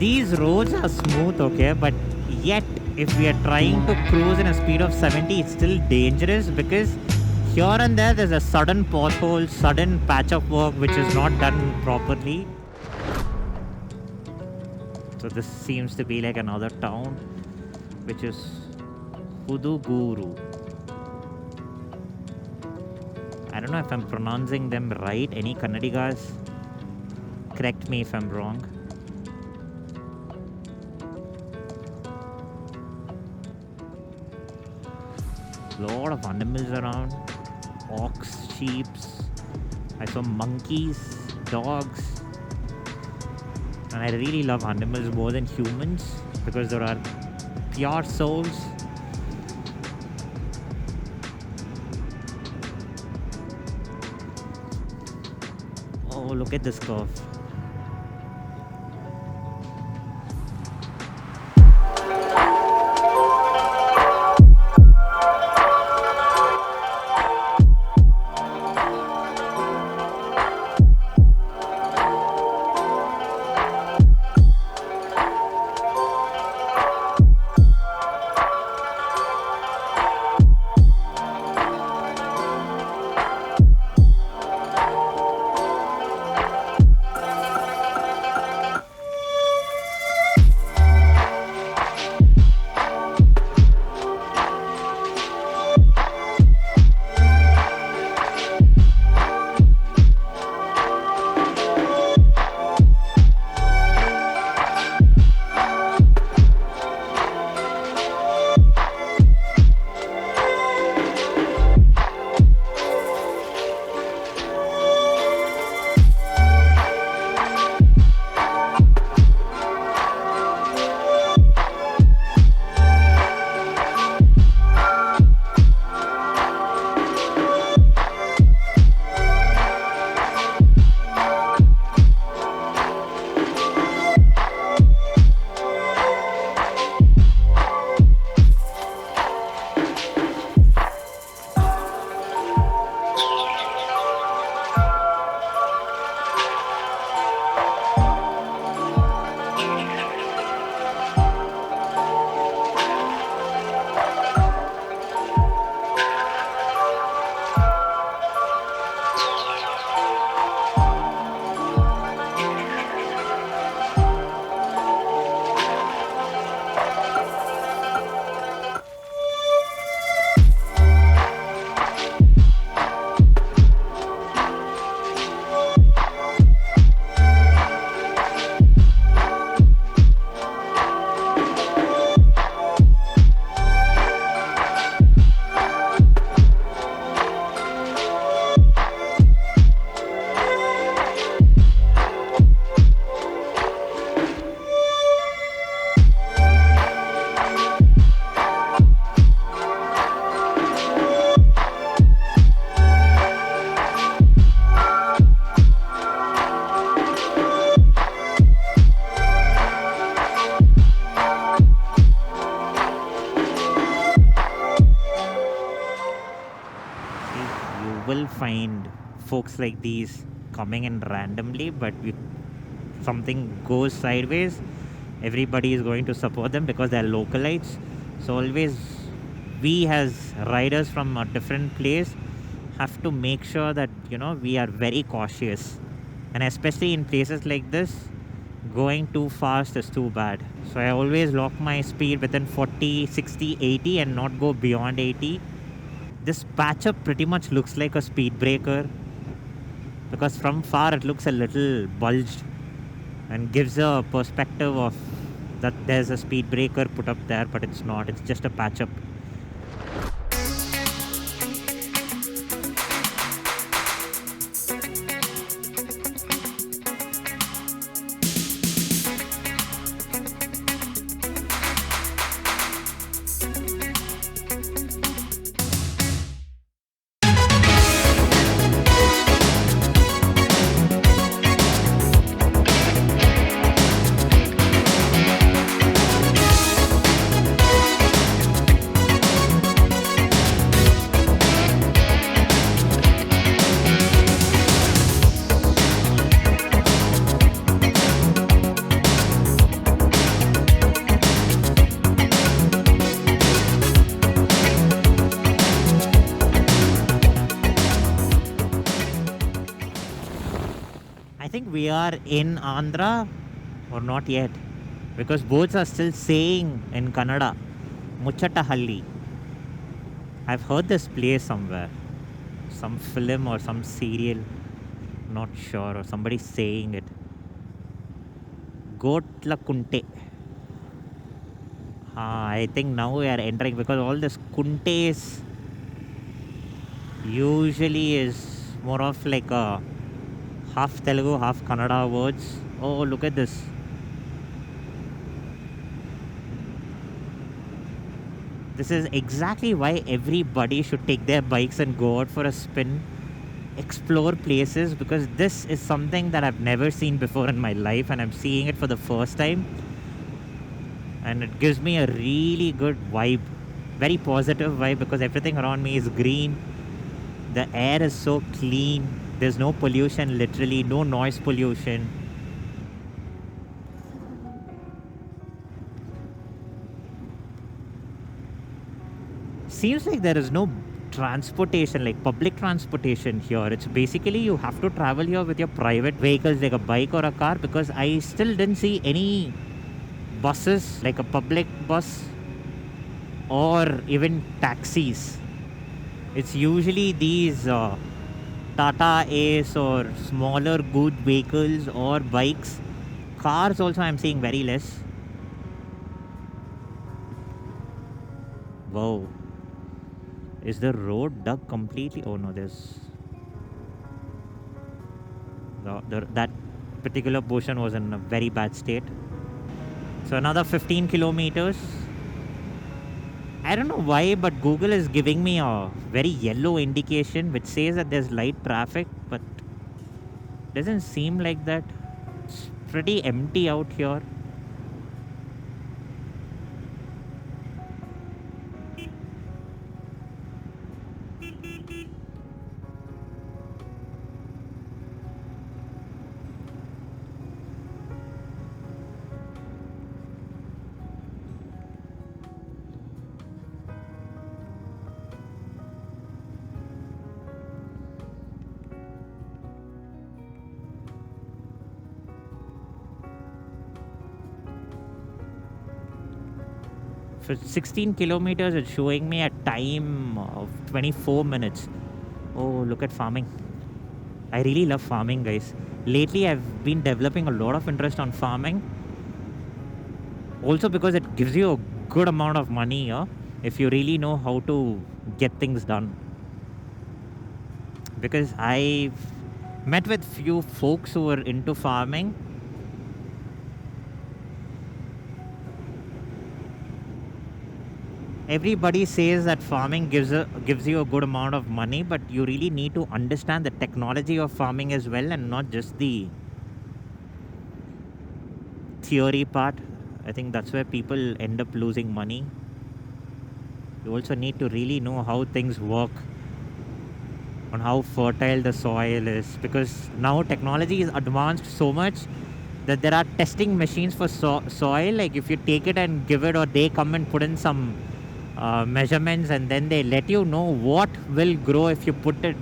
These roads are smooth, okay, but yet if we are trying to cruise in a speed of 70, it's still dangerous because here and there's a sudden pothole, sudden patch of work which is not done properly. So this seems to be like another town, which is Huduguru. I don't know if I'm pronouncing them right. Any Kannadigas? Correct me if I'm wrong. Lot of animals around. Ox, sheep. I saw monkeys, dogs. And I really love animals more than humans because there are pure souls. Oh, look at this curve. Will find folks like these coming in randomly, but if something goes sideways, everybody is going to support them because they're localites. So always we as riders from a different place have to make sure that we are very cautious, and especially in places like this, going too fast is too bad. So I always lock my speed within 40, 60, 80 and not go beyond 80. This patch up pretty much looks like a speed breaker because from far it looks a little bulged and gives a perspective of that there's a speed breaker put up there, but it's not. It's just a patch up. we are in Andhra or not yet? Because both are still saying in Kannada, Muchatahalli. I've heard this place somewhere. Some film or some serial. Not sure. Or somebody saying it. Gotlakunte. I think now we are entering because all this kuntes usually is more of like a half Telugu, half Kannada words. Oh, look at this. This is exactly why everybody should take their bikes and go out for a spin, explore places, because this is something that I've never seen before in my life and I'm seeing it for the first time. And it gives me a really good vibe, very positive vibe, because everything around me is green. The air is so clean. There's no pollution, literally, no noise pollution. Seems like there is no transportation, like public transportation here. It's basically you have to travel here with your private vehicles, like a bike or a car, because I still didn't see any buses, like a public bus or even taxis. It's usually these Tata Ace or smaller good vehicles or bikes. Cars also I'm seeing very less. Wow. Is the road dug completely? Oh no, there's... that particular portion was in a very bad state. So another 15 kilometers. I don't know why, but Google is giving me a very yellow indication which says that there's light traffic, but doesn't seem like that. It's pretty empty out here. For 16 kilometers, it's showing me a time of 24 minutes. Oh, look at farming. I really love farming, guys. Lately, I've been developing a lot of interest on farming. Also because it gives you a good amount of money, if you really know how to get things done. Because I've met with few folks who are into farming. Everybody says that farming gives you a good amount of money, but you really need to understand the technology of farming as well, and not just the theory part. I think that's where people end up losing money. You also need to really know how things work, on how fertile the soil is, because now technology is advanced so much that there are testing machines for soil. Like if you take it and give it, or they come and put in some measurements, and then they let you know what will grow if you put it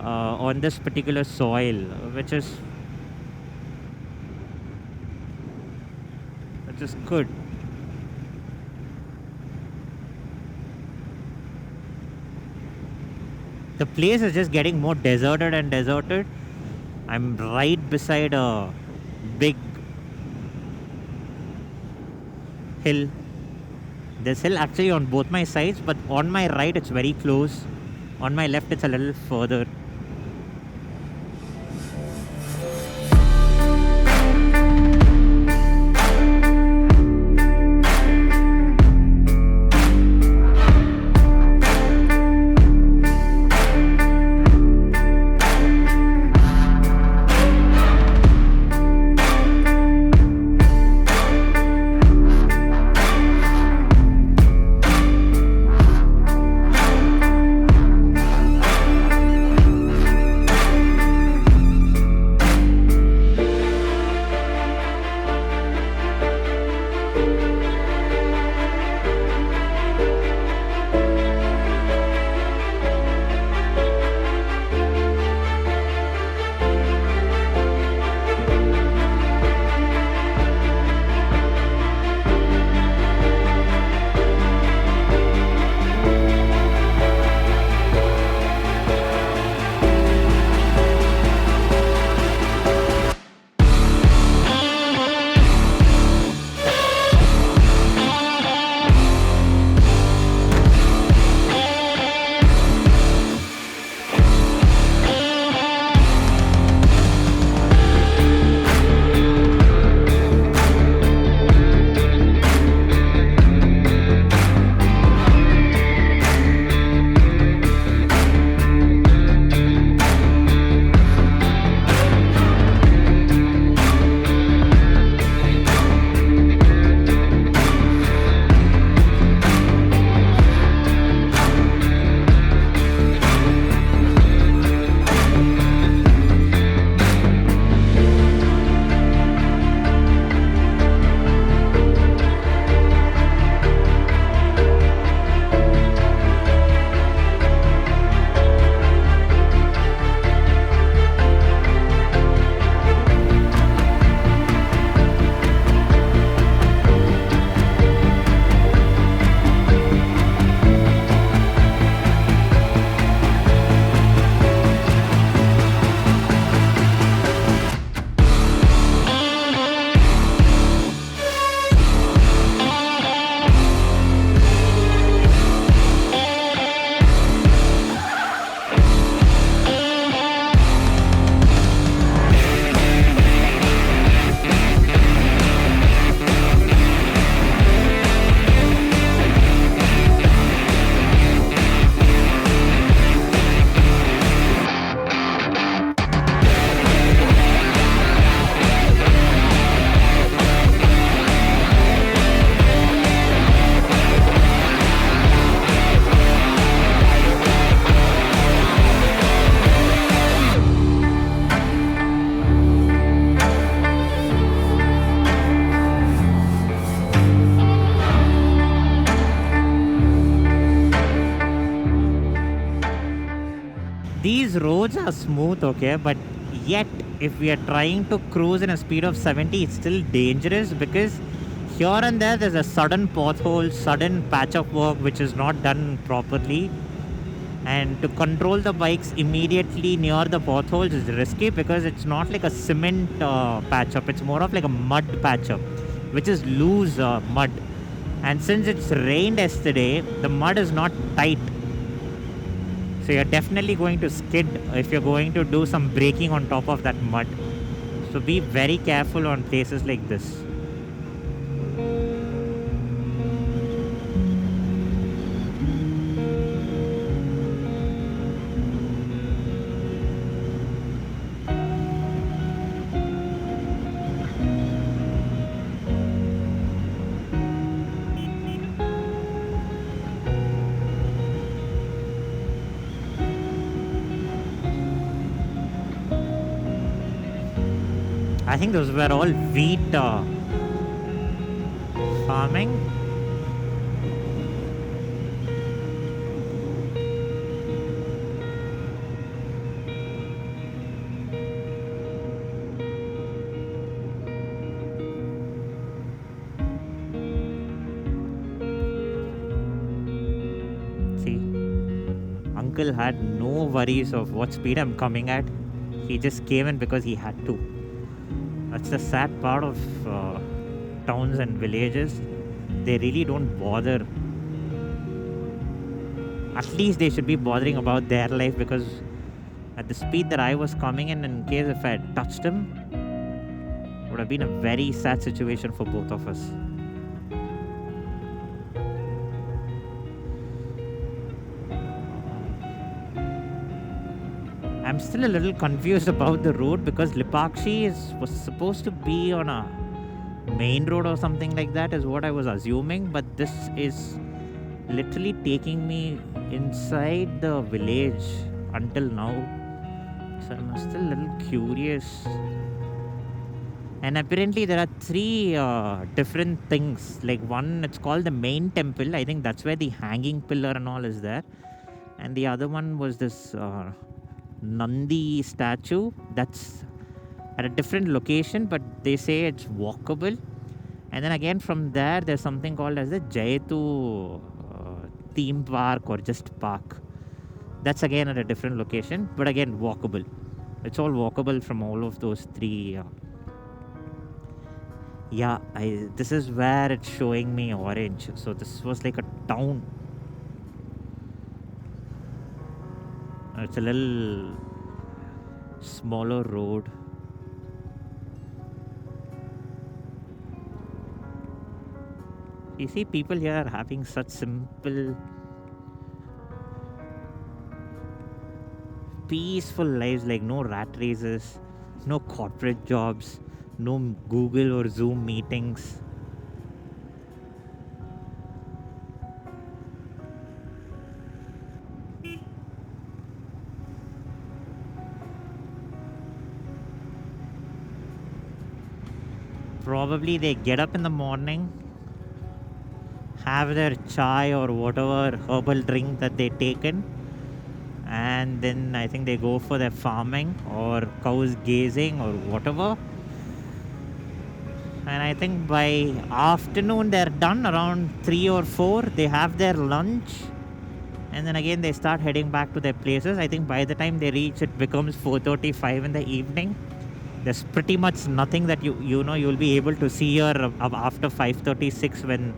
on this particular soil, which is good. The place is just getting more deserted and deserted. I'm right beside a big hill. There's hill actually on both my sides, but on my right it's very close. On my left it's a little further. these roads are smooth, okay, but yet if we are trying to cruise in a speed of 70, it's still dangerous because here and there's a sudden pothole, sudden patch of work which is not done properly. And to control the bikes immediately near the potholes is risky because it's not like a cement patch up, it's more of like a mud patch up, which is loose mud. And since it's rained yesterday, the mud is not tight. So you're definitely going to skid if you're going to do some braking on top of that mud. So be very careful on places like this. I think those were all wheat farming. See, uncle had no worries of what speed I'm coming at. He just came in because he had to. That's the sad part of towns and villages. They really don't bother. At least they should be bothering about their life, because at the speed that I was coming in case if I had touched him, it would have been a very sad situation for both of us. I'm still a little confused about the road because Lepakshi was supposed to be on a main road or something like that, is what I was assuming. But this is literally taking me inside the village until now. So I'm still a little curious. And apparently there are three different things. Like one, it's called the main temple. I think that's where the hanging pillar and all is there. And the other one was this Nandi statue. That's at a different location, but they say it's walkable. And then again from there, there's something called as the Jaitu theme park or just park. That's again at a different location, but again walkable. It's all walkable from all of those three. Yeah, this is where it's showing me orange. So this was like a town. It's a little smaller road. You see, people here are having such simple, peaceful lives, like no rat races, no corporate jobs, no Google or Zoom meetings. Probably they get up in the morning, have their chai or whatever herbal drink that they taken, and then I think they go for their farming or cows gazing or whatever. And I think by afternoon they're done around 3 or 4. They have their lunch, and then again they start heading back to their places. I think by the time they reach, it becomes 4:35 in the evening. There's pretty much nothing that you'll be able to see here after 5:36 when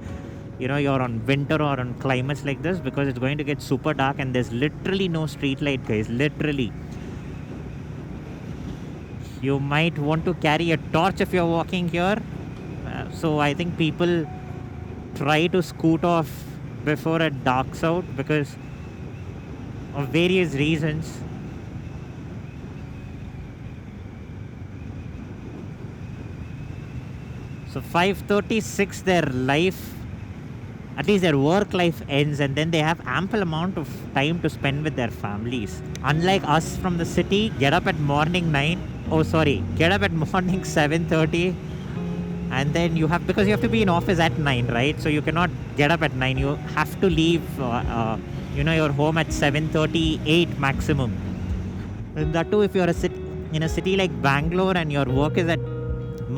you're on winter or on climates like this, because it's going to get super dark and there's literally no street light, guys. Literally. You might want to carry a torch if you're walking here. So I think people try to scoot off before it darks out because of various reasons. So 5:36 their life, at least their work life ends, and then they have ample amount of time to spend with their families. Unlike us from the city, get up at morning 7:30, and then because you have to be in office at 9, right? So you cannot get up at 9. You have to leave your home at 7:38 maximum. And that too, if you're in a city like Bangalore and your work is at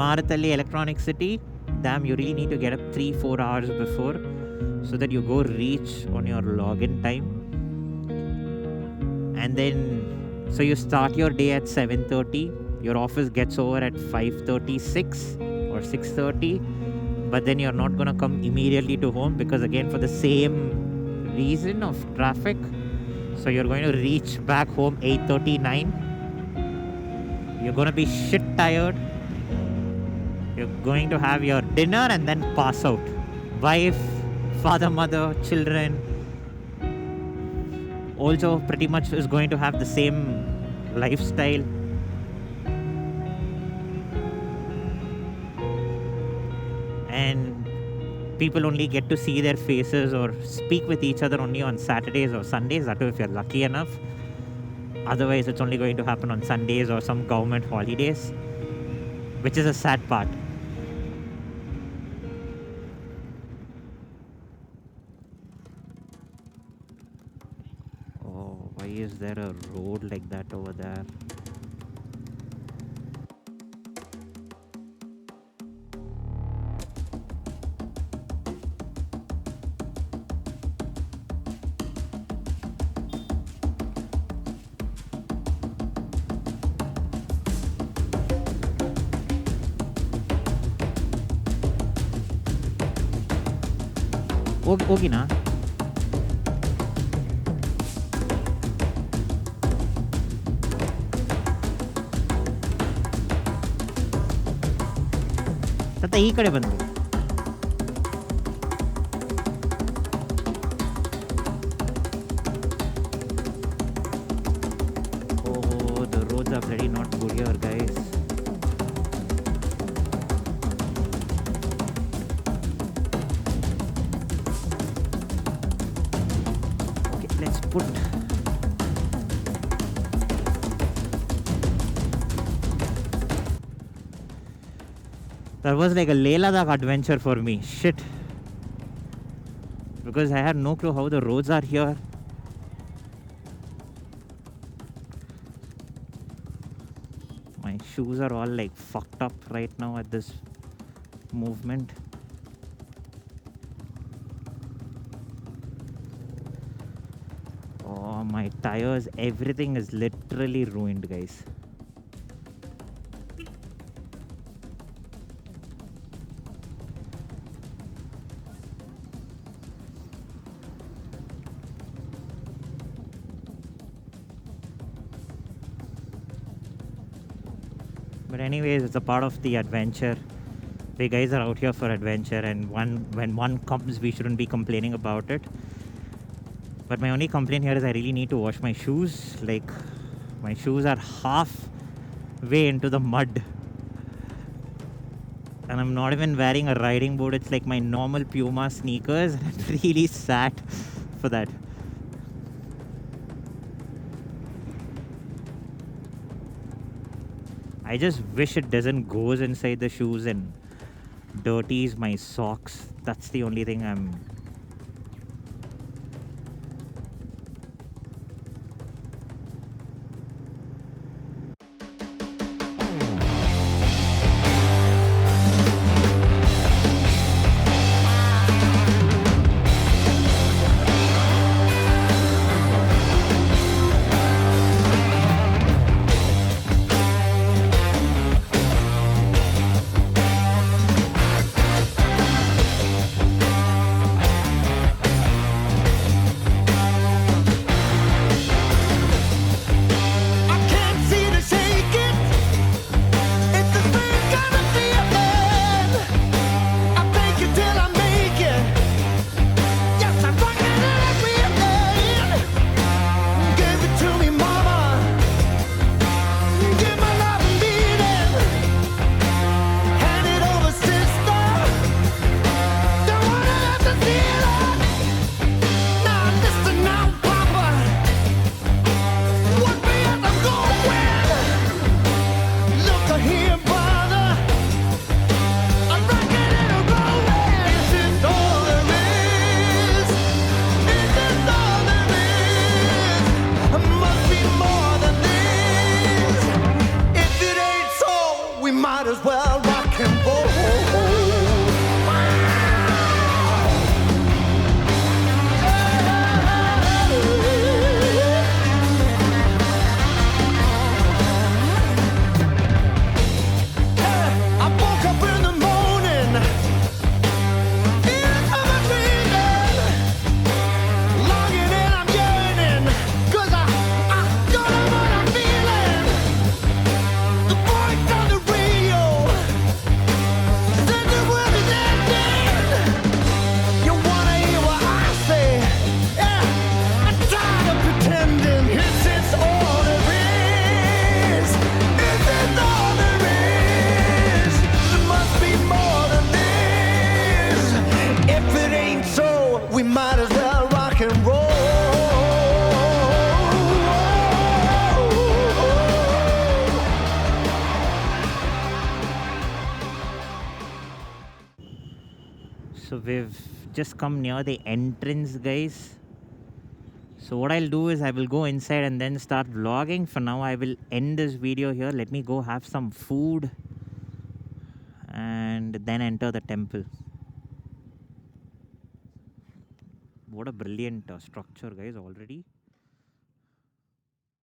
Marathalli Electronic City, damn, you really need to get up 3-4 hours before so that you go reach on your login time. And then, so you start your day at 7:30. Your office gets over at 5:36 or 6:30. But then you're not gonna come immediately to home because again, for the same reason of traffic. So you're going to reach back home 8:39. You're going to be shit tired. You're going to have your dinner and then pass out. Wife, father, mother, children also pretty much is going to have the same lifestyle. And people only get to see their faces or speak with each other only on Saturdays or Sundays. That too, if you're lucky enough. Otherwise, it's only going to happen on Sundays or some government holidays, which is a sad part. Oh, why is there a road like that over there? ಹೋಗಿನಾ ತತ್ತ ಈ ಕಡೆ ಬಂದು Oh, the roads are very not good here, guys. Put that was like a Ladakh adventure for me. Shit, because I had no clue how the roads are here. My shoes are all like fucked up right now at this movement. My tires, everything is literally ruined, guys. But anyways, it's a part of the adventure. We guys are out here for adventure, and when one comes, we shouldn't be complaining about it. But my only complaint here is I really need to wash my shoes. Like, my shoes are half way into the mud. And I'm not even wearing a riding boot. It's like my normal Puma sneakers. And I'm really sad for that. I just wish it doesn't goes inside the shoes and dirties my socks. That's the only thing I'm... So we've just come near the entrance, guys. So what I'll do is I will go inside and then start vlogging. For now, I will end this video here. Let me go have some food and then enter the temple. What a brilliant structure, guys, already.